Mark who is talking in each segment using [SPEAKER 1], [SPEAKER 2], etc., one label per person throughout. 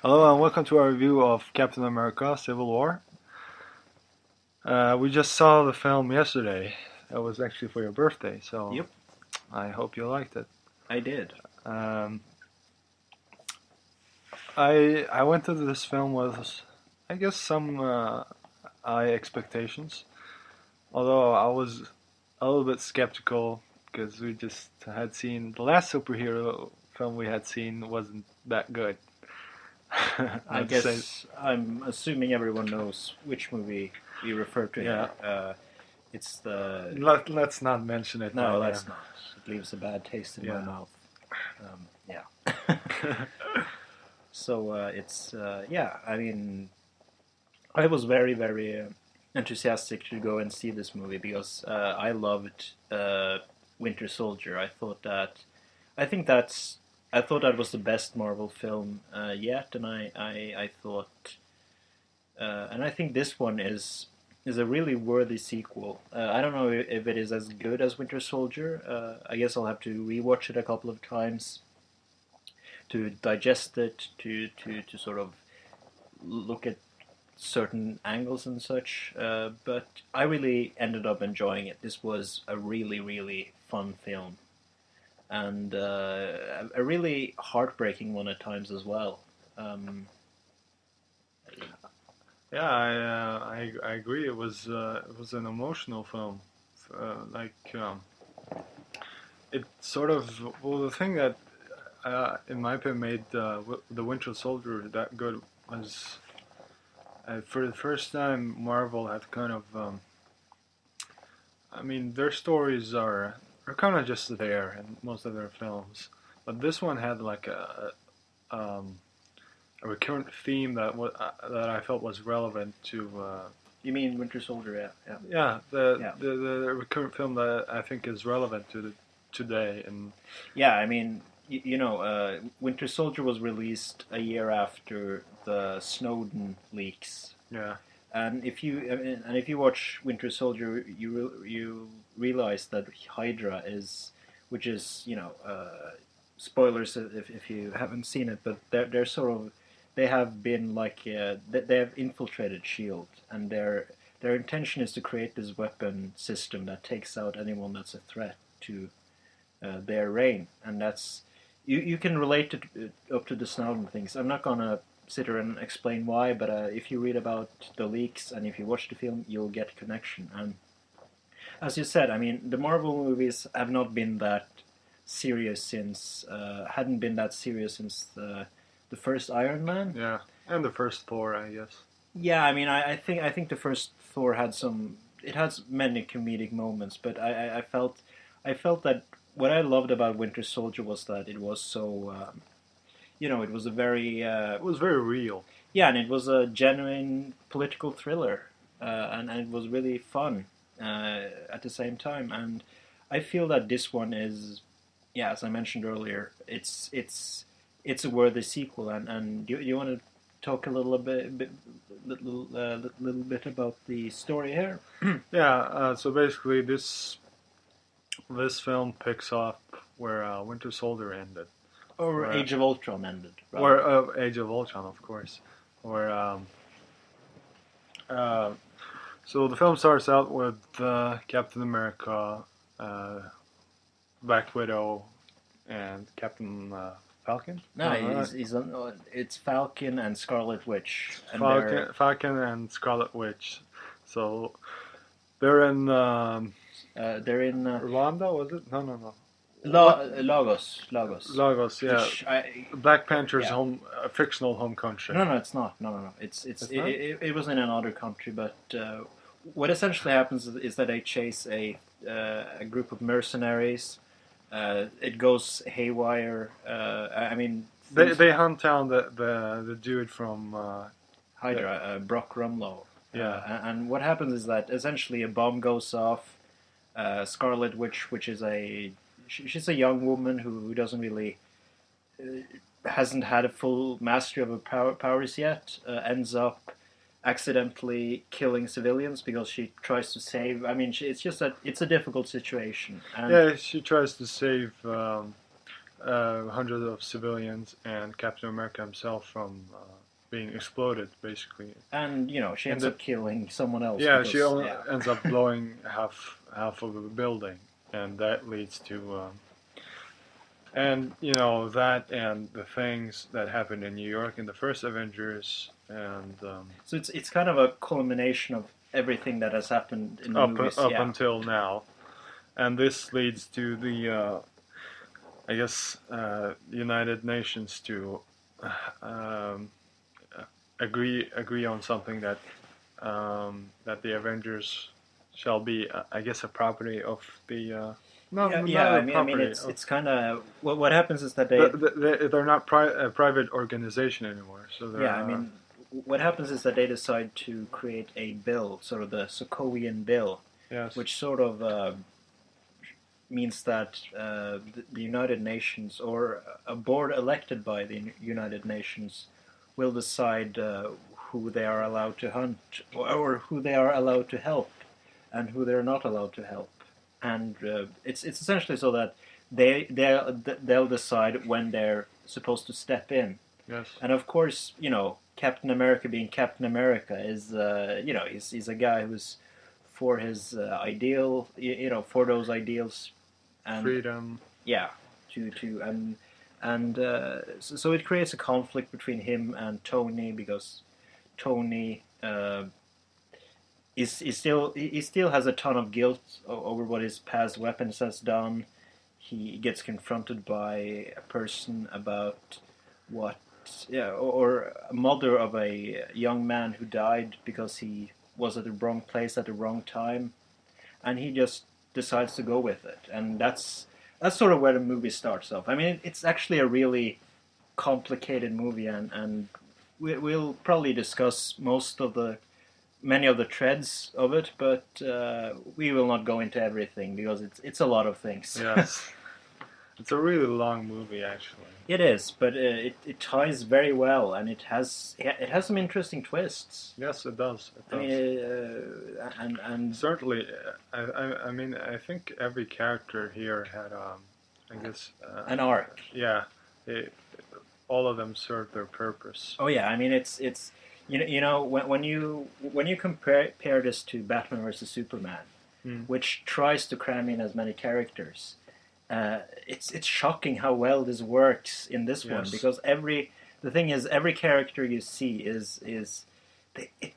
[SPEAKER 1] Hello and welcome to our review of Captain America: Civil War. We just saw the film yesterday. It was actually for your birthday, so
[SPEAKER 2] Yep,
[SPEAKER 1] I hope you liked it.
[SPEAKER 2] I did.
[SPEAKER 1] Um, I went into this film with, I guess, some high expectations. Although I was a little bit skeptical because we just had seen the last superhero film we had seen wasn't that good.
[SPEAKER 2] I
[SPEAKER 1] Not to say,
[SPEAKER 2] guess I'm assuming everyone knows which movie we refer to
[SPEAKER 1] yeah.
[SPEAKER 2] here. It's the
[SPEAKER 1] Let's not mention it
[SPEAKER 2] no,
[SPEAKER 1] right
[SPEAKER 2] that's
[SPEAKER 1] here.
[SPEAKER 2] not. It leaves a bad taste in my
[SPEAKER 1] Yeah.
[SPEAKER 2] mouth. Yeah. So it's yeah. I mean, I was very enthusiastic to go and see this movie because I loved Winter Soldier. I think that's I thought that was the best Marvel film yet, and I thought and I think this one is a really worthy sequel. I don't know if it is as good as Winter Soldier. I guess I'll have to rewatch it a couple of times to digest it, to sort of look at certain angles and such. But I really ended up enjoying it. This was a really fun film, and a really heartbreaking one at times as well. Um,
[SPEAKER 1] Yeah, I agree. It was an emotional film. Like it sort of the thing that in my opinion made the Winter Soldier that good was for the first time Marvel had kind of I mean their stories are kind of just there in most of their films, but this one had like a recurrent theme that I felt was relevant to.
[SPEAKER 2] you mean Winter Soldier? Yeah,
[SPEAKER 1] Yeah,
[SPEAKER 2] yeah.
[SPEAKER 1] the recurrent film that I think is relevant to today, and
[SPEAKER 2] Yeah, I mean, Winter Soldier was released a year after the Snowden leaks,
[SPEAKER 1] yeah,
[SPEAKER 2] and if you watch Winter Soldier, you realize that Hydra is, which is spoilers if you haven't seen it, but they're sort of they have been like they have infiltrated Shield, and their intention is to create this weapon system that takes out anyone that's a threat to their reign, and that's you can relate it up to the Snowden things. I'm not gonna sit here and explain why, but if you read about the leaks and if you watch the film, you'll get connection. And as you said, I mean, the Marvel movies have not been that serious since hadn't been that serious since the first Iron Man.
[SPEAKER 1] yeah, and the first Thor, I guess.
[SPEAKER 2] Yeah, I mean, I think the first Thor had some. It has many comedic moments, but I felt that what I loved about Winter Soldier was that it was so. It was a very
[SPEAKER 1] It was very real.
[SPEAKER 2] yeah, and it was a genuine political thriller, and it was really fun at the same time. And I feel that this one is, yeah, as I mentioned earlier, it's a worthy sequel. And you want to talk a little bit about the story here?
[SPEAKER 1] Yeah, so basically this film picks up where Winter Soldier ended,
[SPEAKER 2] Or
[SPEAKER 1] where
[SPEAKER 2] Age of Ultron ended, rather.
[SPEAKER 1] where Age of Ultron, of course, where uh, so the film starts out with Captain America, uh, Black Widow, and Captain Falcon.
[SPEAKER 2] No, he's on, it's Falcon and Scarlet Witch, and
[SPEAKER 1] Falcon and Scarlet Witch. So they're in
[SPEAKER 2] they're in
[SPEAKER 1] Rwanda, was it? No, no, no. What?
[SPEAKER 2] Lagos,
[SPEAKER 1] Lagos, yeah.
[SPEAKER 2] which I
[SPEAKER 1] Black Panther's
[SPEAKER 2] yeah.
[SPEAKER 1] home, fictional home country.
[SPEAKER 2] No, it's not. No.
[SPEAKER 1] It's not?
[SPEAKER 2] It was in another country, but what essentially happens is that they chase a group of mercenaries. It goes haywire. I mean,
[SPEAKER 1] They hunt down the dude from
[SPEAKER 2] Hydra, Brock Rumlow.
[SPEAKER 1] yeah.
[SPEAKER 2] And what happens is that essentially a bomb goes off. Scarlet Witch, which is she's a young woman who doesn't really hasn't had a full mastery of her powers yet, ends up accidentally killing civilians because she tries to save. I mean, it's just that it's a difficult situation. And
[SPEAKER 1] Yeah, she tries to save hundreds of civilians and Captain America himself from being exploded, basically.
[SPEAKER 2] And she
[SPEAKER 1] And
[SPEAKER 2] ends up killing someone else.
[SPEAKER 1] yeah,
[SPEAKER 2] Because,
[SPEAKER 1] she ends up blowing half of a building, and that leads to and that and the things that happened in New York in the first Avengers, and
[SPEAKER 2] So it's kind of a culmination of everything that has happened in the movies.
[SPEAKER 1] up
[SPEAKER 2] Yeah.
[SPEAKER 1] until now, and this leads to the I guess United Nations to um, agree on something that the Avengers shall be, I guess, a property of the.
[SPEAKER 2] Yeah,
[SPEAKER 1] Not
[SPEAKER 2] yeah.
[SPEAKER 1] a
[SPEAKER 2] I mean,
[SPEAKER 1] property.
[SPEAKER 2] it's kind of what happens is that they.
[SPEAKER 1] They're not a private organization anymore. So they're.
[SPEAKER 2] Yeah, I mean, what happens is that they decide to create a bill, sort of the Sokovian Bill,
[SPEAKER 1] Yes.
[SPEAKER 2] which sort of means that the United Nations or a board elected by the United Nations will decide who they are allowed to hunt or who they are allowed to help and who they're not allowed to help. And it's essentially so that they'll decide when they're supposed to step in.
[SPEAKER 1] Yes.
[SPEAKER 2] And of course, Captain America being Captain America is he's a guy who's for his ideal, for those ideals, and
[SPEAKER 1] Freedom.
[SPEAKER 2] yeah, so it creates a conflict between him and Tony because Tony he still has a ton of guilt over what his past weapons has done. He gets confronted by a person about what, or a mother of a young man who died because he was at the wrong place at the wrong time, and he just decides to go with it, and that's sort of where the movie starts off. I mean, it's actually a really complicated movie, and we'll probably discuss many of the threads of it, but we will not go into everything because it's a lot of things.
[SPEAKER 1] Yes. It's a really long movie, actually.
[SPEAKER 2] It is, but it ties very well, and it has some interesting twists.
[SPEAKER 1] Yes, it does. It does.
[SPEAKER 2] I mean, and
[SPEAKER 1] certainly, I mean, I think every character here had, I guess,
[SPEAKER 2] an arc.
[SPEAKER 1] Yeah, all of them served their purpose.
[SPEAKER 2] Oh yeah, I mean, it's when you compare this to Batman versus Superman, which tries to cram in as many characters. It's shocking how well this works in this one, because the thing is every character you see is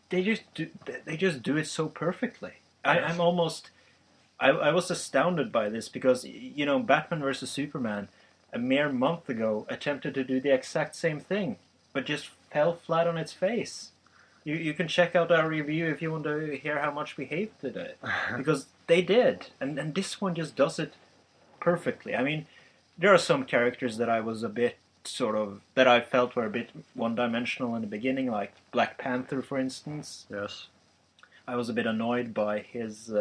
[SPEAKER 2] they just do it so perfectly.
[SPEAKER 1] Yes.
[SPEAKER 2] I was astounded by this because Batman versus Superman a mere month ago attempted to do the exact same thing, but just fell flat on its face. You can check out our review if you want to hear how much we hated it, because they did, and this one just does it perfectly. I mean, there are some characters that I was a bit that I felt were a bit one-dimensional in the beginning, like Black Panther, for instance.
[SPEAKER 1] Yes.
[SPEAKER 2] I was a bit annoyed by his,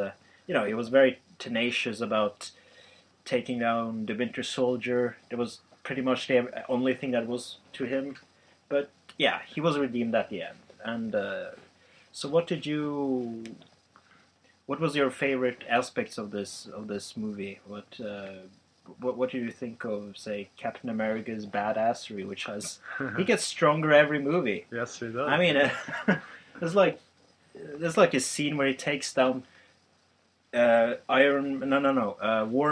[SPEAKER 2] he was very tenacious about taking down the Winter Soldier. It was pretty much the only thing that was to him. But yeah, he was redeemed at the end. And so what was your favorite aspects of this movie? What do you think of, say, Captain America's badassery, which he gets stronger every movie?
[SPEAKER 1] Yes, he does.
[SPEAKER 2] I mean, there's like a scene where he takes down War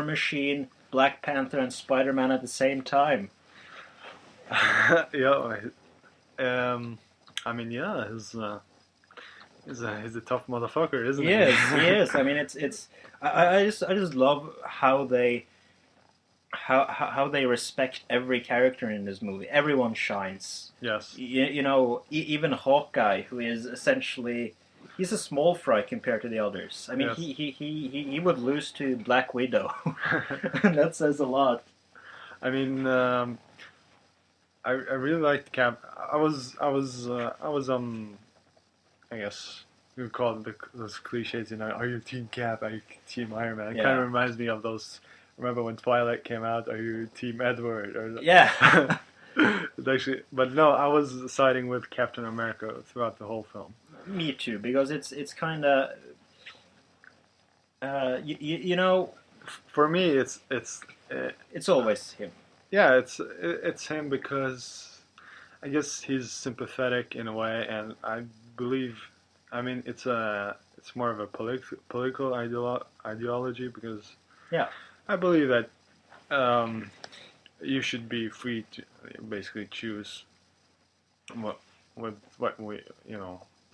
[SPEAKER 2] Machine, Black Panther, and Spider-Man at the same time.
[SPEAKER 1] Yeah. I mean, yeah, he's a tough motherfucker, isn't he?
[SPEAKER 2] Yes, he is. I mean, I just love how they respect every character in this movie. Everyone shines.
[SPEAKER 1] Yes.
[SPEAKER 2] Even Hawkeye, who is essentially he's a small fry compared to the others. I mean,
[SPEAKER 1] yes.
[SPEAKER 2] he would lose to Black Widow, and that says a lot.
[SPEAKER 1] I mean, I really liked Cap. I guess you would call it those cliches, are you Team Cap? Are you Team Iron Man? It kind of reminds me of those. Remember when Twilight came out? Are you Team Edward?
[SPEAKER 2] Yeah.
[SPEAKER 1] Actually, but no, I was siding with Captain America throughout the whole film.
[SPEAKER 2] Me too, because it's kind of
[SPEAKER 1] For me, it's
[SPEAKER 2] always him.
[SPEAKER 1] yeah, it's him because I guess he's sympathetic in a way, and I believe, I mean, it's more of a political ideology because
[SPEAKER 2] Yeah.
[SPEAKER 1] I believe that um, you should be free to basically choose what what we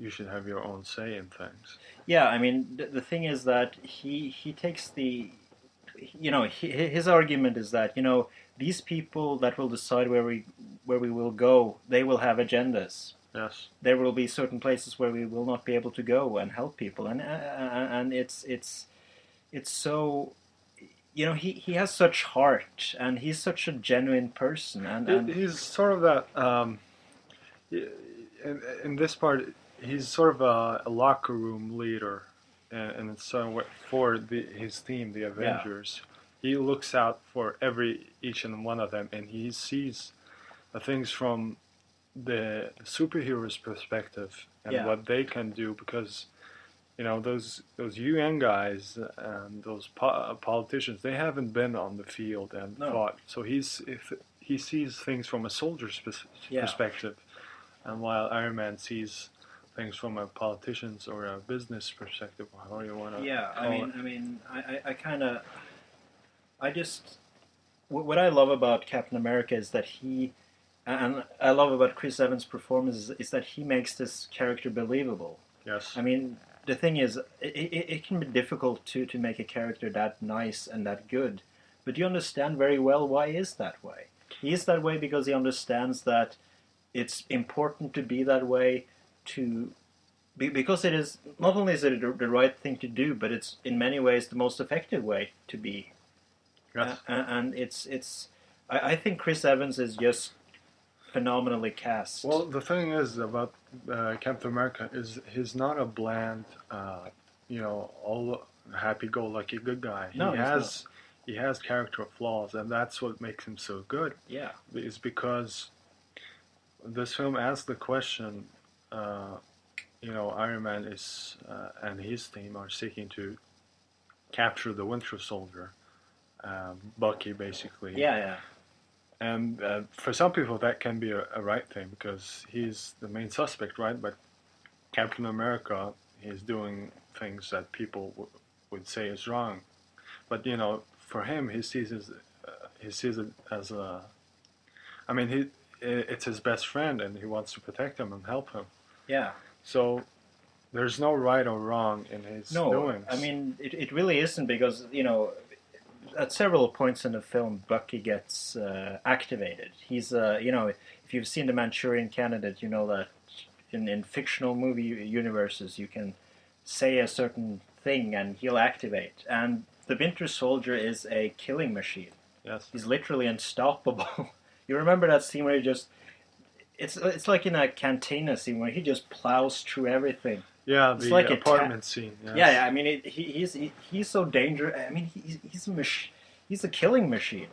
[SPEAKER 1] you should have your own say in things.
[SPEAKER 2] Yeah, I mean, the thing is that he takes the, his argument is that, these people that will decide where we will go, they will have agendas.
[SPEAKER 1] Yes.
[SPEAKER 2] There will be certain places where we will not be able to go and help people, and it's so, he has such heart, and he's such a genuine person, and
[SPEAKER 1] He's sort of that. In this part, he's sort of a locker room leader, and so for his team, the
[SPEAKER 2] yeah,
[SPEAKER 1] Avengers, he looks out for each and one of them, and he sees the things from the superhero's perspective and
[SPEAKER 2] yeah,
[SPEAKER 1] what they can do because those UN guys and those politicians, they haven't been on the field and
[SPEAKER 2] no,
[SPEAKER 1] fought, so he sees things from a soldier's
[SPEAKER 2] yeah.
[SPEAKER 1] perspective, and while Iron Man sees things from a politician's or a business perspective, however you want to
[SPEAKER 2] Yeah,
[SPEAKER 1] call it.
[SPEAKER 2] I kind of, I just, what I love about Captain America is that and I love about Chris Evans' performance is that he makes this character believable.
[SPEAKER 1] Yes.
[SPEAKER 2] I mean, the thing is, it can be difficult to make a character that nice and that good, but you understand very well why he is that way. He is that way because he understands that it's important to be that way to because it is not only is it the right thing to do, but it's in many ways the most effective way to be.
[SPEAKER 1] Yes.
[SPEAKER 2] And it's I think Chris Evans is just phenomenally cast.
[SPEAKER 1] Well, the thing is about Captain America is he's not a bland, all happy-go-lucky good guy.
[SPEAKER 2] No, he's not.
[SPEAKER 1] He has character flaws, and that's what makes him so good.
[SPEAKER 2] Yeah.
[SPEAKER 1] Is because this film asks the question. Iron Man is and his team are seeking to capture the Winter Soldier, Bucky, basically.
[SPEAKER 2] Yeah, yeah.
[SPEAKER 1] And for some people, that can be a right thing because he's the main suspect, right? But Captain America, he's doing things that people would say is wrong. But for him, he sees it as a. I mean, it's his best friend, and he wants to protect him and help him.
[SPEAKER 2] Yeah.
[SPEAKER 1] So there's no right or wrong in his
[SPEAKER 2] No,
[SPEAKER 1] doings.
[SPEAKER 2] I mean it really isn't because at several points in the film, Bucky gets activated. He's, if you've seen The Manchurian Candidate, you know that in fictional movie universes, you can say a certain thing and he'll activate. And the Winter Soldier is a killing machine.
[SPEAKER 1] Yes.
[SPEAKER 2] He's literally unstoppable. You remember that scene where he just... It's like in a cantina scene where he just plows through everything.
[SPEAKER 1] Yeah,
[SPEAKER 2] it's
[SPEAKER 1] the
[SPEAKER 2] like
[SPEAKER 1] apartment scene. Yes.
[SPEAKER 2] Yeah, I mean, he's so dangerous. I mean, he's a killing machine.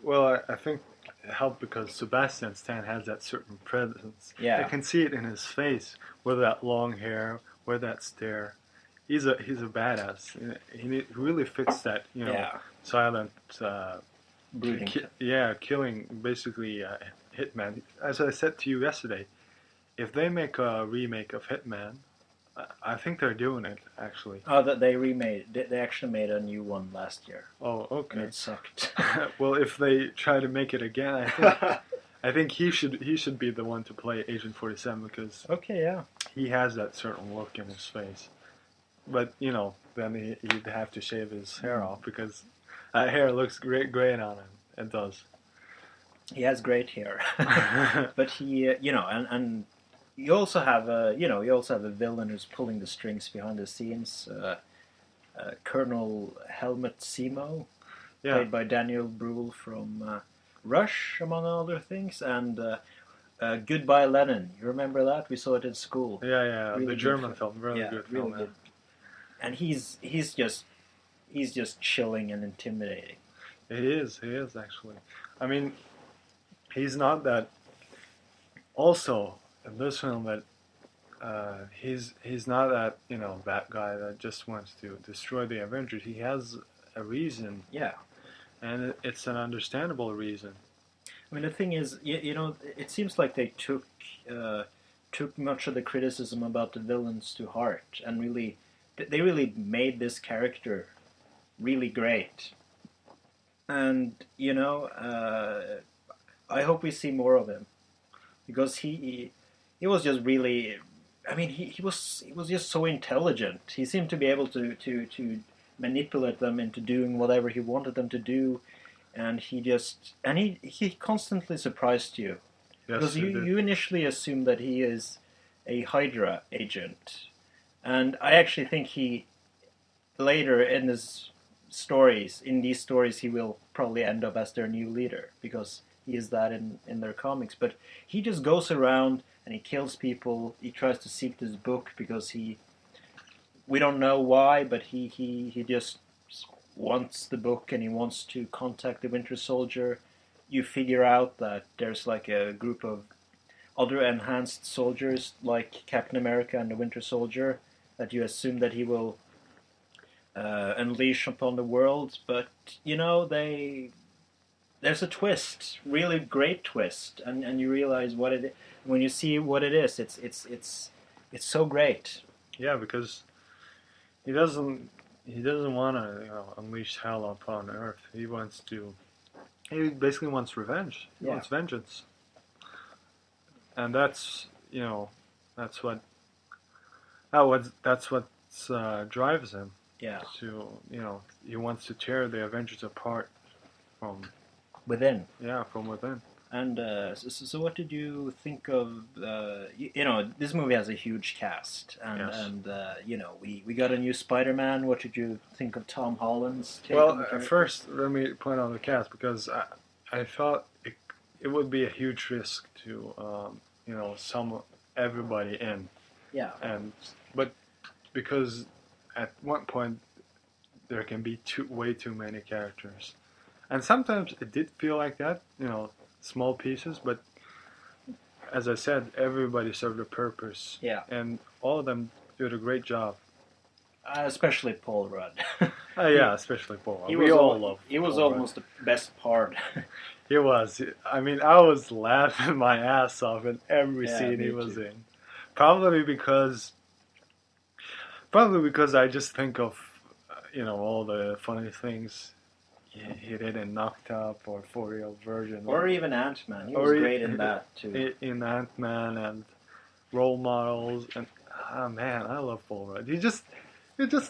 [SPEAKER 1] Well, I think it helped because Sebastian Stan has that certain presence.
[SPEAKER 2] Yeah.
[SPEAKER 1] I can see it in his face, with that long hair, with that stare. He's a badass. He really fits that silent.
[SPEAKER 2] Brooding.
[SPEAKER 1] Killing basically Hitman. As I said to you yesterday, if they make a remake of Hitman, I think they're doing it actually.
[SPEAKER 2] Oh, that they remade. They actually made a new one last year.
[SPEAKER 1] Oh, okay.
[SPEAKER 2] And it sucked.
[SPEAKER 1] Well, if they try to make it again, I think he should be the one to play Agent 47 because
[SPEAKER 2] okay, yeah,
[SPEAKER 1] he has that certain look in his face. But then he'd have to shave his hair off because that hair looks great on him. It does.
[SPEAKER 2] He has great hair, but he, and you also have a villain who's pulling the strings behind the scenes. Colonel Helmut Simo, played by Daniel Bruhl from Rush, among other things, and Goodbye Lenin. You remember that? We saw it in school.
[SPEAKER 1] Yeah,
[SPEAKER 2] really
[SPEAKER 1] the German film, really good
[SPEAKER 2] really
[SPEAKER 1] film.
[SPEAKER 2] Good. And he's just chilling and intimidating.
[SPEAKER 1] He is actually. I mean, he's not that. Also, in this film, that he's not that that guy that just wants to destroy the Avengers. He has a reason.
[SPEAKER 2] Yeah.
[SPEAKER 1] and it's an understandable reason.
[SPEAKER 2] I mean, the thing is, it seems like they took much of the criticism about the villains to heart, and really, they really made this character really great. And I hope we see more of him because he was just really. I mean, he was just so intelligent. He seemed to be able to manipulate them into doing whatever he wanted them to do, and he constantly surprised you
[SPEAKER 1] Yes,
[SPEAKER 2] because you initially assume that he is a Hydra agent, and I actually think he later in these stories he will probably end up as their new leader because he is that in their comics. But he just goes around and he kills people. He tries to seek this book because we don't know why, but he just wants the book and he wants to contact the Winter Soldier. You figure out that there's like a group of other enhanced soldiers like Captain America and the Winter Soldier that you assume that he will unleash upon the world. But there's a twist, really great twist, and you realize what it when you see what it is. It's so great.
[SPEAKER 1] yeah, because he doesn't want to unleash hell upon Earth. He basically wants revenge. He
[SPEAKER 2] Yeah.
[SPEAKER 1] wants vengeance, and that's that's what that's what drives him
[SPEAKER 2] Yeah,
[SPEAKER 1] to he wants to tear the Avengers apart from
[SPEAKER 2] within.
[SPEAKER 1] from within.
[SPEAKER 2] And so what did you think of? This movie has a huge cast, and
[SPEAKER 1] Yes.
[SPEAKER 2] we got a new Spider-Man. What did you think of Tom Holland's take on
[SPEAKER 1] Well,
[SPEAKER 2] the character?
[SPEAKER 1] first let me point out the cast because I thought it would be a huge risk to sum everybody in,
[SPEAKER 2] Yeah,
[SPEAKER 1] but because at one point there can be way too many characters, and sometimes it did feel like that, small pieces, but as I said, everybody served a purpose,
[SPEAKER 2] yeah.
[SPEAKER 1] and all of them did a great job.
[SPEAKER 2] Especially Paul Rudd.
[SPEAKER 1] Yeah, especially Paul.
[SPEAKER 2] He
[SPEAKER 1] We
[SPEAKER 2] was
[SPEAKER 1] all love.
[SPEAKER 2] He was
[SPEAKER 1] Paul Rudd.
[SPEAKER 2] almost the best part.
[SPEAKER 1] He was. I mean, I was laughing my ass off in every
[SPEAKER 2] Yeah,
[SPEAKER 1] scene he
[SPEAKER 2] me
[SPEAKER 1] was
[SPEAKER 2] too.
[SPEAKER 1] in. Probably because I just think of all the funny things he did in Knocked Up or For Real Virgin
[SPEAKER 2] Or even Ant-Man. He was
[SPEAKER 1] Or
[SPEAKER 2] great in that too.
[SPEAKER 1] in Ant-Man and Role Models and man, I love Paul Rudd. You're just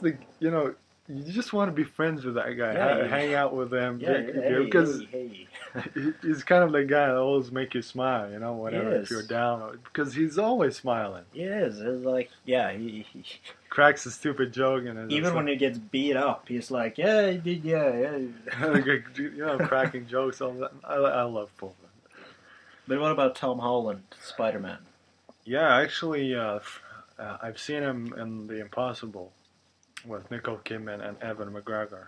[SPEAKER 1] like you just want to be friends with that guy,
[SPEAKER 2] Yeah,
[SPEAKER 1] hang out with him,
[SPEAKER 2] Yeah,
[SPEAKER 1] drink a beer, because
[SPEAKER 2] hey.
[SPEAKER 1] he's kind of the guy that always make you smile, whatever
[SPEAKER 2] Yes.
[SPEAKER 1] if you're down, because he's always smiling.
[SPEAKER 2] He is. It's like, yeah, he
[SPEAKER 1] Cracks a stupid joke and
[SPEAKER 2] even when he gets beat up, he's like, yeah, he did, yeah.
[SPEAKER 1] cracking jokes. All that. I love Paul Rudd.
[SPEAKER 2] But what about Tom Holland, Spider-Man?
[SPEAKER 1] Yeah, actually, I've seen him in The Impossible with Nicole Kidman and Evan McGregor.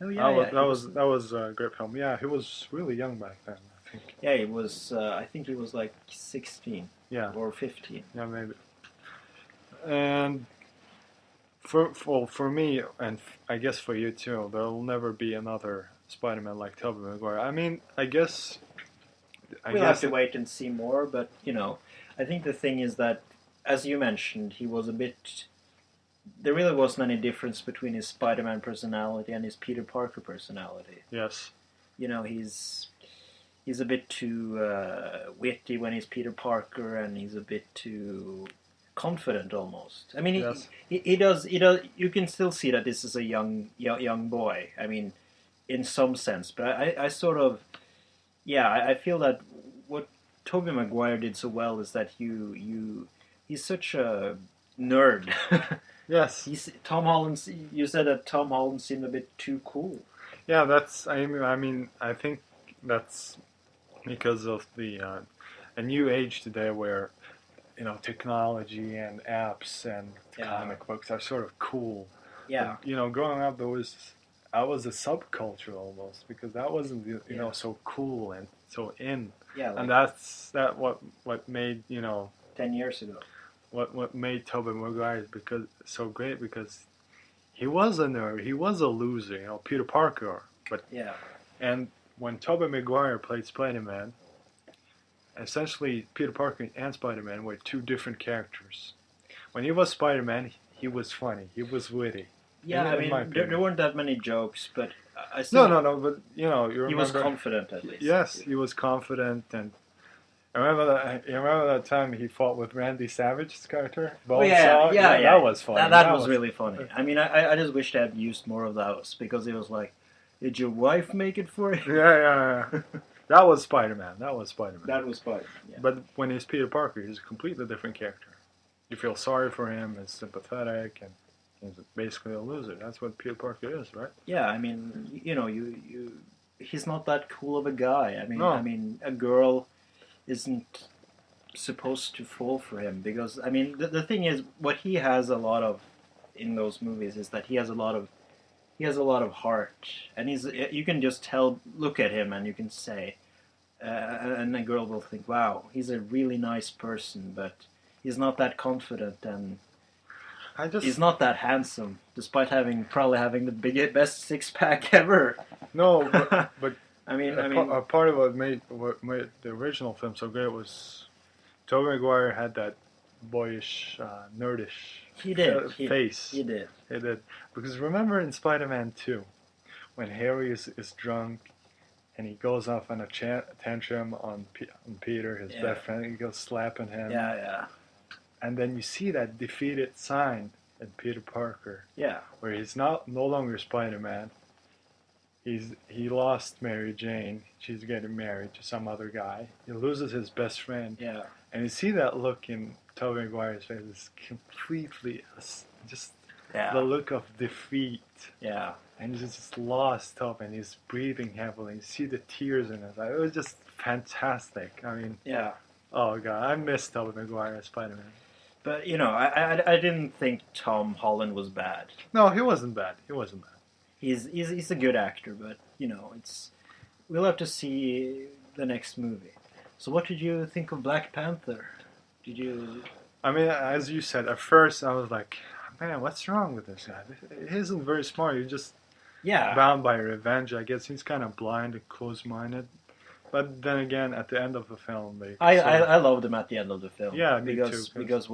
[SPEAKER 2] Oh yeah,
[SPEAKER 1] That was a great film. Yeah, he was really young back then, I think.
[SPEAKER 2] Yeah, he was. I think he was like 16
[SPEAKER 1] Yeah,
[SPEAKER 2] or 15.
[SPEAKER 1] yeah, maybe. And for me, and I guess for you too, there will never be another Spider-Man like Tobey Maguire. I mean, I guess
[SPEAKER 2] We'll have to wait and see more, but I think the thing is that, as you mentioned, he was a bit. There really wasn't any difference between his Spider-Man personality and his Peter Parker personality.
[SPEAKER 1] Yes.
[SPEAKER 2] He's a bit too witty when he's Peter Parker, and he's a bit too confident almost. I mean,
[SPEAKER 1] Yes.
[SPEAKER 2] he does. You can still see that this is a young boy. I mean, in some sense, but I sort of, yeah, I feel that what Tobey Maguire did so well is that he's such a nerd.
[SPEAKER 1] Yes.
[SPEAKER 2] Tom Holland. You said that Tom Holland seemed a bit too cool.
[SPEAKER 1] Yeah, that's. I mean, I think that's because of a new age today where technology and apps and comic books are sort of cool.
[SPEAKER 2] Yeah.
[SPEAKER 1] And, growing up, I was a subculture almost because that wasn't so cool and so in.
[SPEAKER 2] Yeah. Like
[SPEAKER 1] And that's what made
[SPEAKER 2] 10 years ago.
[SPEAKER 1] what made Tobey Maguire so great because he was a nerd, he was a loser, Peter Parker, but
[SPEAKER 2] Yeah.
[SPEAKER 1] And when Tobey Maguire played Spider-Man, essentially Peter Parker and Spider-Man were two different characters. When he was Spider-Man, he was funny, he was witty.
[SPEAKER 2] Yeah,
[SPEAKER 1] in my
[SPEAKER 2] there
[SPEAKER 1] opinion.
[SPEAKER 2] weren't that many jokes, but I
[SPEAKER 1] No,
[SPEAKER 2] still.
[SPEAKER 1] no, but you remember.
[SPEAKER 2] He was confident at least.
[SPEAKER 1] Yes, he was confident, and I remember that. You remember that time he fought with Randy Savage's character?
[SPEAKER 2] Oh, yeah.
[SPEAKER 1] That was funny.
[SPEAKER 2] That was really funny. I mean, I just wish they had used more of those because it was like, did your wife make it for you?
[SPEAKER 1] Yeah. That was Spider-Man.
[SPEAKER 2] That was Spider-Man. Yeah.
[SPEAKER 1] But when he's Peter Parker, he's a completely different character. You feel sorry for him, he's sympathetic, and he's basically a loser. That's what Peter Parker is, right?
[SPEAKER 2] Yeah, I mean, he's not that cool of a guy.
[SPEAKER 1] No.
[SPEAKER 2] I mean, a girl isn't supposed to fall for him because, I mean, the thing is, what he has a lot of in those movies is that he has a lot of heart, and you can just look at him, and you can say, and a girl will think, wow, he's a really nice person, but he's not that confident, and he's not that handsome, despite probably having the best six-pack ever.
[SPEAKER 1] No, but
[SPEAKER 2] I mean,
[SPEAKER 1] a part of what made the original film so great was Tobey Maguire had that boyish, nerdish face.
[SPEAKER 2] He did.
[SPEAKER 1] Because remember in Spider-Man 2, when Harry is drunk and he goes off on a tantrum on Peter, his best friend, he goes slapping him.
[SPEAKER 2] Yeah.
[SPEAKER 1] And then you see that defeated sign in Peter Parker.
[SPEAKER 2] Yeah.
[SPEAKER 1] Where he's no longer Spider-Man. He lost Mary Jane. She's getting married to some other guy. He loses his best friend.
[SPEAKER 2] Yeah.
[SPEAKER 1] And you see that look in Tobey Maguire's face is completely just the look of defeat.
[SPEAKER 2] Yeah.
[SPEAKER 1] And he's just lost hope, and he's breathing heavily. You see the tears in his eyes. It was just fantastic. I mean, oh god, I miss Tobey Maguire as Spider-Man.
[SPEAKER 2] But I didn't think Tom Holland was bad.
[SPEAKER 1] No, he wasn't bad.
[SPEAKER 2] He's a good actor, but we'll have to see the next movie. So, what did you think of Black Panther?
[SPEAKER 1] I mean, as you said, at first I was like, man, what's wrong with this guy? He isn't very smart. He's just bound by revenge. I guess he's kind of blind and close-minded. But then again, at the end of the film,
[SPEAKER 2] I loved him at the end of the film.
[SPEAKER 1] Yeah, me too.
[SPEAKER 2] Because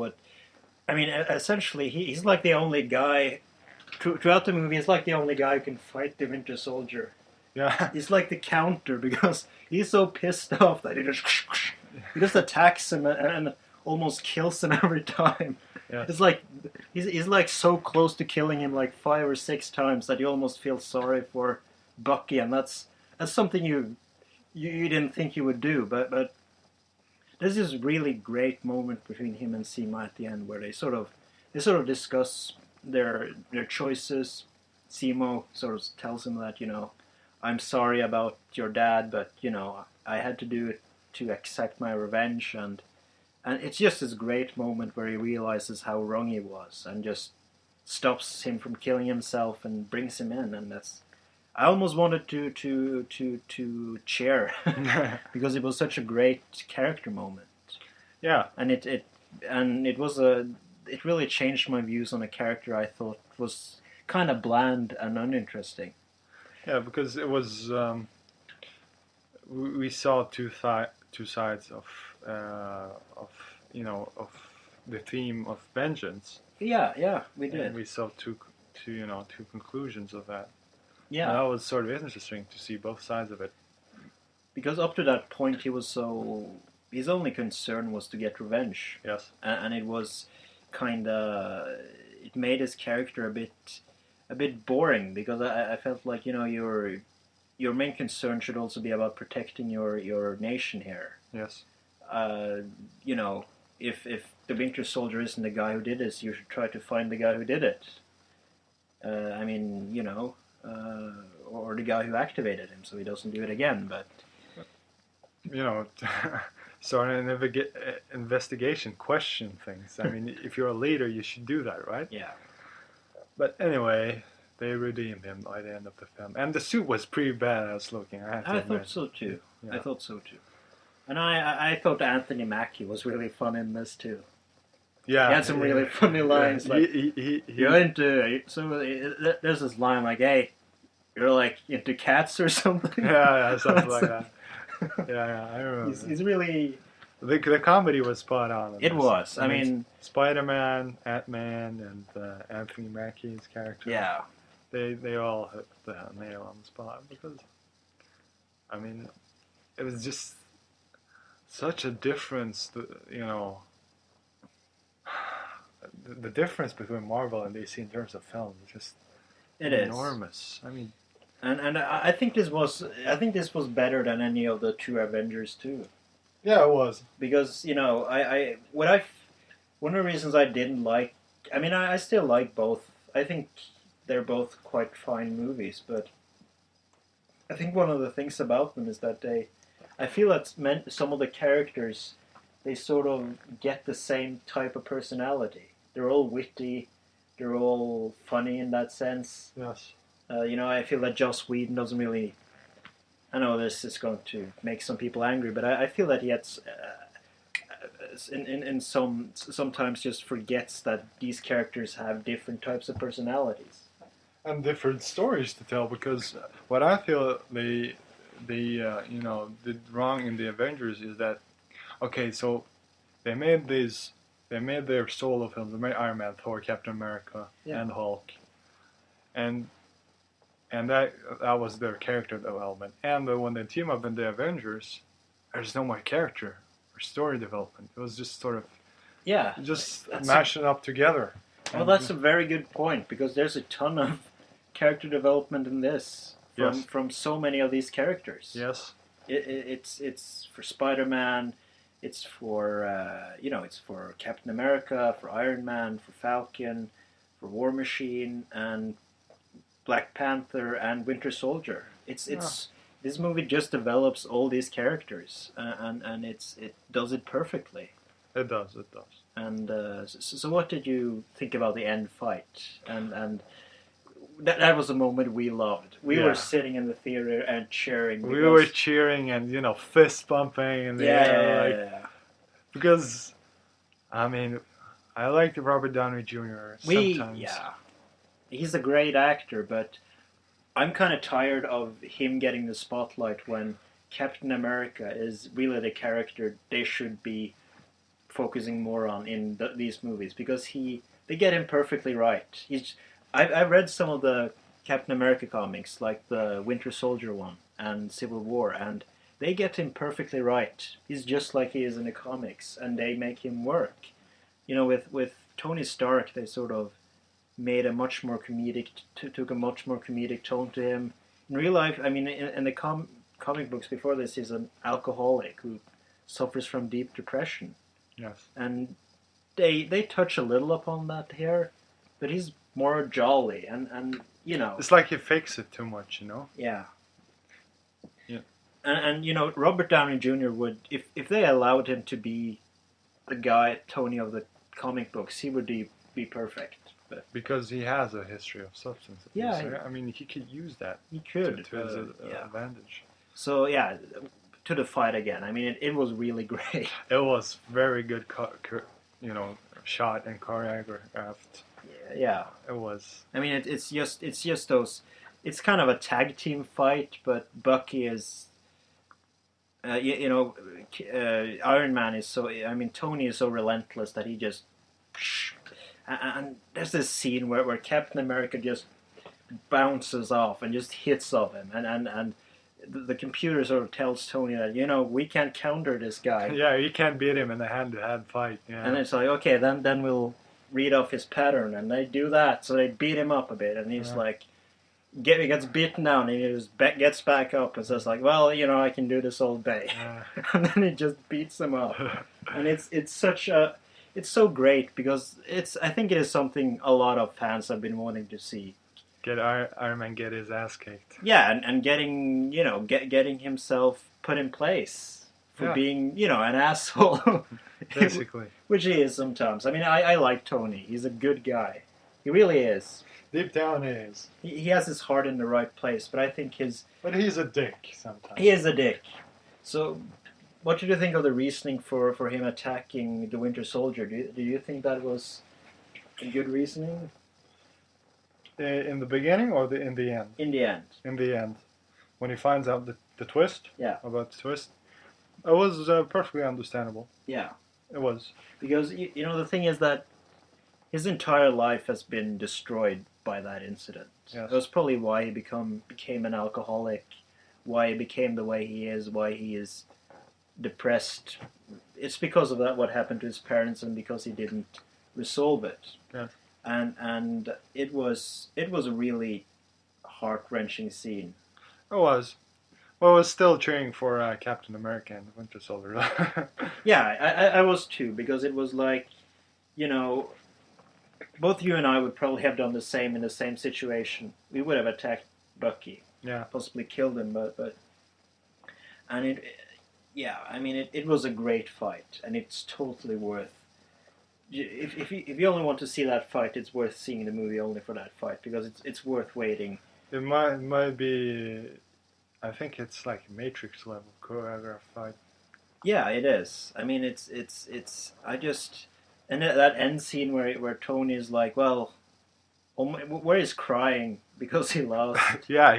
[SPEAKER 2] essentially, he's like the only guy throughout the movie. He's like the only guy who can fight the Winter Soldier.
[SPEAKER 1] Yeah,
[SPEAKER 2] he's like the counter because he's so pissed off that he just attacks him and almost kills him every time.
[SPEAKER 1] Yeah.
[SPEAKER 2] It's like he's like so close to killing him like 5 or 6 times that you almost feel sorry for Bucky, and that's something you didn't think you would do, but there's this really great moment between him and Sima at the end where they sort of discuss their choices. Simo sort of tells him that, I'm sorry about your dad, but I had to do it to accept my revenge, and it's just this great moment where he realizes how wrong he was and just stops him from killing himself and brings him in, and I almost wanted to cheer because it was such a great character moment.
[SPEAKER 1] Yeah,
[SPEAKER 2] and it really changed my views on a character I thought was kind of bland and uninteresting.
[SPEAKER 1] Yeah, because it was we saw two sides of the theme of vengeance.
[SPEAKER 2] Yeah, we did.
[SPEAKER 1] And we saw two conclusions of that.
[SPEAKER 2] Yeah,
[SPEAKER 1] and that was sort of interesting to see both sides of it.
[SPEAKER 2] Because up to that point, his only concern was to get revenge.
[SPEAKER 1] Yes,
[SPEAKER 2] and it was it made his character a bit boring because I felt like your main concern should also be about protecting your nation here.
[SPEAKER 1] Yes.
[SPEAKER 2] If the Winter Soldier isn't the guy who did this, you should try to find the guy who did it. Or the guy who activated him, so he doesn't do it again. But
[SPEAKER 1] start an investigation, question things. I mean, if you're a leader, you should do that, right?
[SPEAKER 2] Yeah.
[SPEAKER 1] But anyway, they redeemed him by the end of the film, and the suit was pretty badass looking. I
[SPEAKER 2] thought so too.
[SPEAKER 1] Yeah.
[SPEAKER 2] I thought so too. And I thought Anthony Mackie was really fun in this too.
[SPEAKER 1] Yeah,
[SPEAKER 2] he had some really funny lines.
[SPEAKER 1] There's
[SPEAKER 2] there's this line like, "Hey, you're like into cats or something.
[SPEAKER 1] Yeah, something like
[SPEAKER 2] So,
[SPEAKER 1] that. Yeah, I remember.
[SPEAKER 2] he's really.
[SPEAKER 1] The comedy was spot on in
[SPEAKER 2] It
[SPEAKER 1] this.
[SPEAKER 2] was. I mean,
[SPEAKER 1] Spider-Man, Ant-Man, and Anthony Mackie's character.
[SPEAKER 2] yeah.
[SPEAKER 1] They all hit the nail on the spot because, I mean, it was just such a difference. You know, the difference between Marvel and DC in terms of film is just
[SPEAKER 2] It is
[SPEAKER 1] enormous. I mean,
[SPEAKER 2] and I think this was better than any of the two Avengers too.
[SPEAKER 1] yeah, it was.
[SPEAKER 2] Because one of the reasons I didn't like. I mean, I still like both. I think they're both quite fine movies, but I think one of the things about them is that I feel that's meant some of the characters, they sort of get the same type of personality. They're all witty, they're all funny in that sense.
[SPEAKER 1] Yes.
[SPEAKER 2] I feel that Joss Whedon doesn't really. I know this is going to make some people angry, but I feel that he has, in sometimes just forgets that these characters have different types of personalities.
[SPEAKER 1] And different stories to tell because what I feel did wrong in the Avengers is that okay, so they made their solo films. They made Iron Man, Thor, Captain America,
[SPEAKER 2] Yeah.
[SPEAKER 1] and Hulk, and that was their character development. And when they team up in the Avengers, there's no more character or story development. It was just sort of
[SPEAKER 2] Yeah,
[SPEAKER 1] just
[SPEAKER 2] that's
[SPEAKER 1] mashing up together.
[SPEAKER 2] well, that's a very good point because there's a ton of character development in this
[SPEAKER 1] Yes.
[SPEAKER 2] from so many of these characters.
[SPEAKER 1] Yes.
[SPEAKER 2] It's for Spider-Man, it's for it's for Captain America, for Iron Man, for Falcon, for War Machine, and Black Panther and Winter Soldier. It's This movie just develops all these characters and it does it perfectly.
[SPEAKER 1] It does. It does.
[SPEAKER 2] And so what did you think about the end fight? And that was a moment we loved. We
[SPEAKER 1] Yeah.
[SPEAKER 2] were sitting in the theater and cheering.
[SPEAKER 1] We were cheering and fist bumping in the air,
[SPEAKER 2] yeah.
[SPEAKER 1] because I mean, I liked Robert Downey Jr. sometimes.
[SPEAKER 2] He's a great actor, but I'm kind of tired of him getting the spotlight when Captain America is really the character they should be focusing more on in these movies because they get him perfectly right. I've read some of the Captain America comics, like the Winter Soldier one and Civil War, and they get him perfectly right. He's just like he is in the comics, and they make him work. With Tony Stark, they sort of made a much more comedic, took a much more comedic tone to him. In real life, I mean, in the comic books before this, he's an alcoholic who suffers from deep depression.
[SPEAKER 1] Yes.
[SPEAKER 2] And they touch a little upon that here, but he's more jolly and
[SPEAKER 1] It's like he fakes it too much,
[SPEAKER 2] yeah.
[SPEAKER 1] Yeah.
[SPEAKER 2] And Robert Downey Jr. would, if they allowed him to be the guy Tony of the comic books, he would be perfect. But
[SPEAKER 1] Because he has a history of substance abuse.
[SPEAKER 2] Yeah,
[SPEAKER 1] I mean, he could use that
[SPEAKER 2] he could
[SPEAKER 1] to his
[SPEAKER 2] yeah.
[SPEAKER 1] advantage.
[SPEAKER 2] So yeah, to the fight again. I mean, it was really great.
[SPEAKER 1] It was very good, shot and choreographed.
[SPEAKER 2] Yeah.
[SPEAKER 1] It was.
[SPEAKER 2] I mean, it's just those. It's kind of a tag team fight, but Bucky is. Iron Man is so. I mean, Tony is so relentless that he just. And there's this scene where Captain America just bounces off and just hits of him, and the computer sort of tells Tony that we can't counter this guy.
[SPEAKER 1] Yeah, you can't beat him in a hand-to-hand fight. Yeah.
[SPEAKER 2] And it's like, okay, then we'll read off his pattern, and they do that, so they beat him up a bit, and he's like, he gets beaten down, and he just gets back up and says like, well, I can do this all day, and then he just beats him up, and it's so great because I think it is something a lot of fans have been wanting to see.
[SPEAKER 1] Get Iron Man get his ass kicked.
[SPEAKER 2] Yeah, and getting getting himself put in place for being an asshole.
[SPEAKER 1] Basically.
[SPEAKER 2] Which he is sometimes. I mean, I like Tony. He's a good guy. He really is.
[SPEAKER 1] Deep down he is.
[SPEAKER 2] He has his heart in the right place, but I think
[SPEAKER 1] But he's a dick sometimes.
[SPEAKER 2] he is a dick. So, what did you think of the reasoning for him attacking the Winter Soldier? Do you think that was a good reasoning?
[SPEAKER 1] In the beginning or in the end?
[SPEAKER 2] In the end.
[SPEAKER 1] In the end, when he finds out the twist.
[SPEAKER 2] Yeah.
[SPEAKER 1] About the twist, it was perfectly understandable.
[SPEAKER 2] Yeah.
[SPEAKER 1] It was.
[SPEAKER 2] Because the thing is that his entire life has been destroyed by that incident.
[SPEAKER 1] Yes.
[SPEAKER 2] That's probably why he became an alcoholic, why he became the way he is, why he is depressed. It's because of that what happened to his parents, and because he didn't resolve it.
[SPEAKER 1] Yes.
[SPEAKER 2] And it was a really heart-wrenching scene.
[SPEAKER 1] It was. Well, I was still cheering for Captain America and Winter Soldier.
[SPEAKER 2] Yeah, I was too, because it was like, both you and I would probably have done the same in the same situation. We would have attacked Bucky.
[SPEAKER 1] Yeah.
[SPEAKER 2] Possibly killed him, and it was a great fight, and it's totally worth. If you only want to see that fight, it's worth seeing the movie only for that fight, because it's worth waiting.
[SPEAKER 1] It might be. I think it's like Matrix level choreographed fight.
[SPEAKER 2] Yeah, it is. I mean, it's I just, and that end scene where Tony is like, well, where he's crying because he lost.
[SPEAKER 1] Yeah,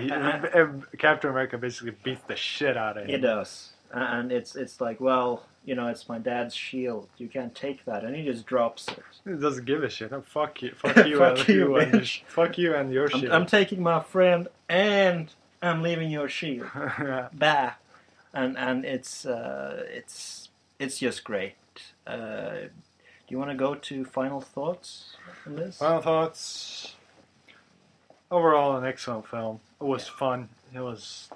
[SPEAKER 1] Captain America basically beats the shit out of him.
[SPEAKER 2] He does, and it's like, well, it's my dad's shield. You can't take that, and he just drops it.
[SPEAKER 1] He doesn't give a shit. Oh, fuck you, fuck you, fuck you and your shield.
[SPEAKER 2] I'm taking my friend, and I'm leaving your shield. Bah, and it's just great. Do you want to go to final thoughts on this?
[SPEAKER 1] Final thoughts. Overall, an excellent film. It was fun. It was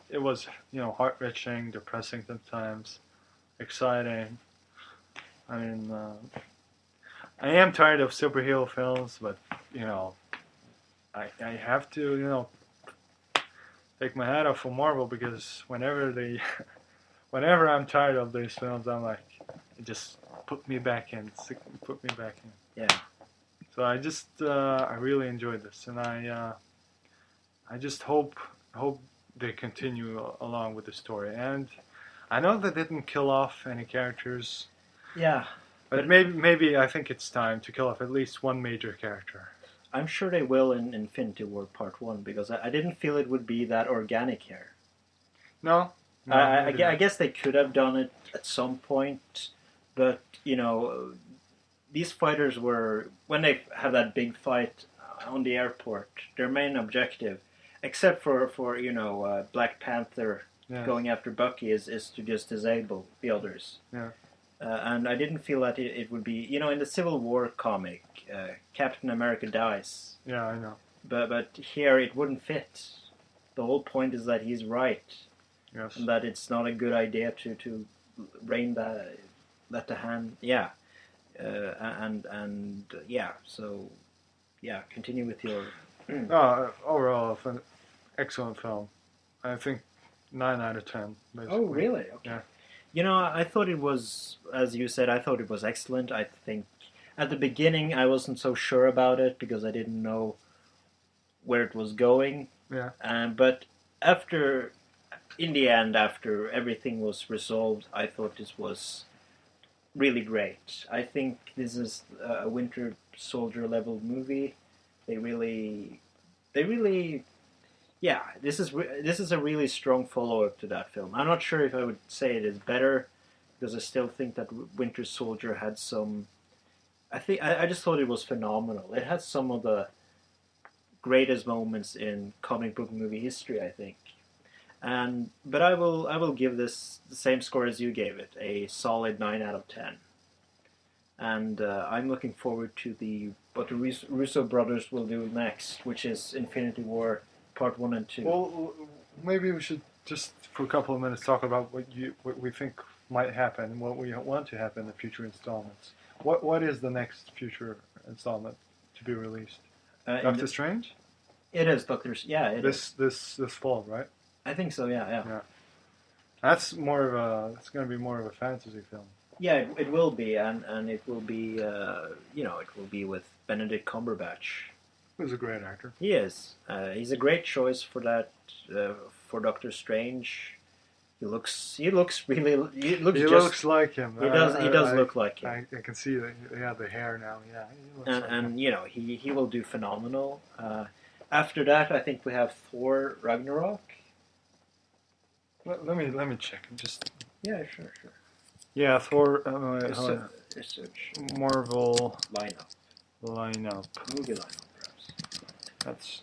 [SPEAKER 1] heart-wrenching, depressing sometimes, exciting. I mean, I am tired of superhero films, but I have to take my hat off for Marvel, because whenever I'm tired of these films, I'm like, just put me back in. Put me back in.
[SPEAKER 2] Yeah.
[SPEAKER 1] So I really enjoyed this, and I just hope they continue along with the story. And I know they didn't kill off any characters.
[SPEAKER 2] Yeah.
[SPEAKER 1] But maybe I think it's time to kill off at least one major character.
[SPEAKER 2] I'm sure they will in Infinity War Part 1, because I didn't feel it would be that organic here.
[SPEAKER 1] No?
[SPEAKER 2] I guess they could have done it at some point, but, these fighters were, when they have that big fight on the airport, their main objective, except for Black Panther going after Bucky, is to just disable the others.
[SPEAKER 1] Yeah.
[SPEAKER 2] And I didn't feel that it would be, in the Civil War comic, Captain America dies.
[SPEAKER 1] Yeah, I know.
[SPEAKER 2] But here it wouldn't fit. The whole point is that he's right.
[SPEAKER 1] Yes.
[SPEAKER 2] And that it's not a good idea to let the hand. Yeah. Continue with your.
[SPEAKER 1] Overall, an excellent film. I think 9 out of 10. Basically.
[SPEAKER 2] Oh, really? Okay.
[SPEAKER 1] Yeah.
[SPEAKER 2] I thought it was, as you said, I thought it was excellent. I think at the beginning I wasn't so sure about it, because I didn't know where it was going.
[SPEAKER 1] Yeah.
[SPEAKER 2] But in the end, after everything was resolved, I thought this was really great. I think this is a Winter Soldier level movie. They really, yeah. This is a really strong follow-up to that film. I'm not sure if I would say it is better, because I still think that Winter Soldier had some. I just thought it was phenomenal. It had some of the greatest moments in comic book movie history, I think. But I will give this the same score as you gave it, a solid 9 out of 10. And I'm looking forward to what the Russo brothers will do next, which is Infinity War Part 1 and 2.
[SPEAKER 1] Well, maybe we should just for a couple of minutes talk about what we think might happen and what we want to happen in the future installments. What is the next future installment to be released? Doctor Strange?
[SPEAKER 2] It is Doctor. Yeah, it is.
[SPEAKER 1] This fall, right?
[SPEAKER 2] I think so. Yeah.
[SPEAKER 1] That's more of a. It's going to be more of a fantasy film.
[SPEAKER 2] Yeah, it will be, and it will be. It will be with Benedict Cumberbatch.
[SPEAKER 1] Who's a great actor.
[SPEAKER 2] He is. He's a great choice for that. For Doctor Strange. He looks really. He looks
[SPEAKER 1] like him.
[SPEAKER 2] He does look like him.
[SPEAKER 1] I can see the hair now. Yeah.
[SPEAKER 2] He will do phenomenal. After that, I think we have Thor Ragnarok.
[SPEAKER 1] Let me check. Just
[SPEAKER 2] Yeah, sure.
[SPEAKER 1] yeah, Thor.
[SPEAKER 2] Research
[SPEAKER 1] Marvel
[SPEAKER 2] lineup,
[SPEAKER 1] lineup.
[SPEAKER 2] movie lineup, perhaps.
[SPEAKER 1] That's.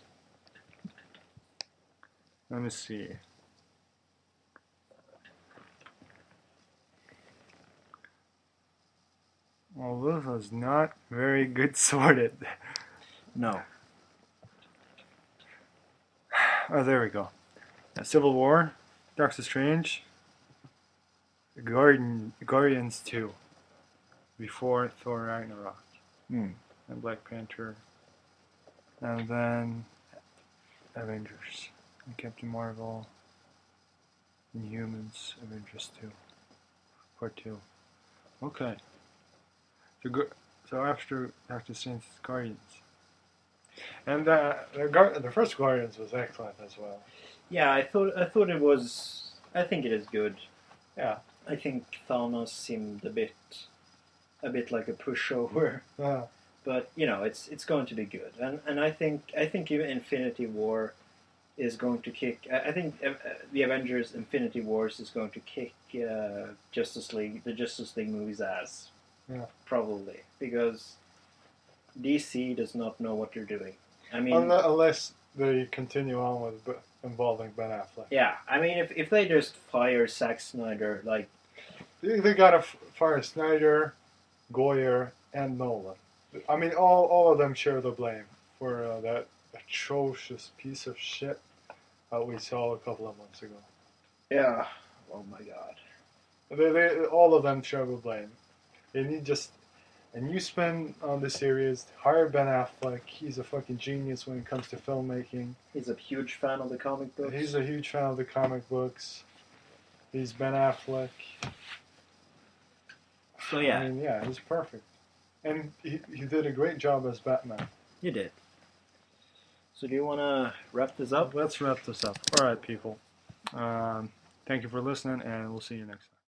[SPEAKER 1] Let me see. Well, this was not very good sorted.
[SPEAKER 2] No.
[SPEAKER 1] Oh, there we go. Civil War, Doctor Strange, Guardians 2, before Thor Ragnarok, and Black Panther, and then Avengers, and Captain Marvel, Inhumans, Avengers 2, Part 2. Okay. So after Doctor Strange, Guardians. And the first Guardians was excellent as well.
[SPEAKER 2] Yeah, I thought it was. I think it is good.
[SPEAKER 1] Yeah.
[SPEAKER 2] I think Thanos seemed a bit like a pushover.
[SPEAKER 1] Yeah.
[SPEAKER 2] But it's going to be good, and I think even Infinity War is going to kick. I think the Avengers Infinity Wars is going to kick the Justice League movies' ass.
[SPEAKER 1] Yeah.
[SPEAKER 2] Probably because DC does not know what they're doing. I mean,
[SPEAKER 1] unless they continue on with involving Ben Affleck.
[SPEAKER 2] Yeah, I mean, if they just fire Zack Snyder, like
[SPEAKER 1] they gotta fire Snyder, Goyer, and Nolan. I mean, all of them share the blame for that atrocious piece of shit that we saw a couple of months ago.
[SPEAKER 2] Yeah. Oh my God.
[SPEAKER 1] They all of them share the blame. They need just a new spin on the series. Hire Ben Affleck. He's a fucking genius when it comes to filmmaking.
[SPEAKER 2] He's a huge fan of the comic books.
[SPEAKER 1] He's a huge fan of the comic books. He's Ben Affleck.
[SPEAKER 2] So yeah.
[SPEAKER 1] I mean, yeah, he's perfect. And he did a great job as Batman.
[SPEAKER 2] You did. So do you want to wrap this up?
[SPEAKER 1] Let's wrap this up. All right, people. Thank you for listening, and we'll see you next time.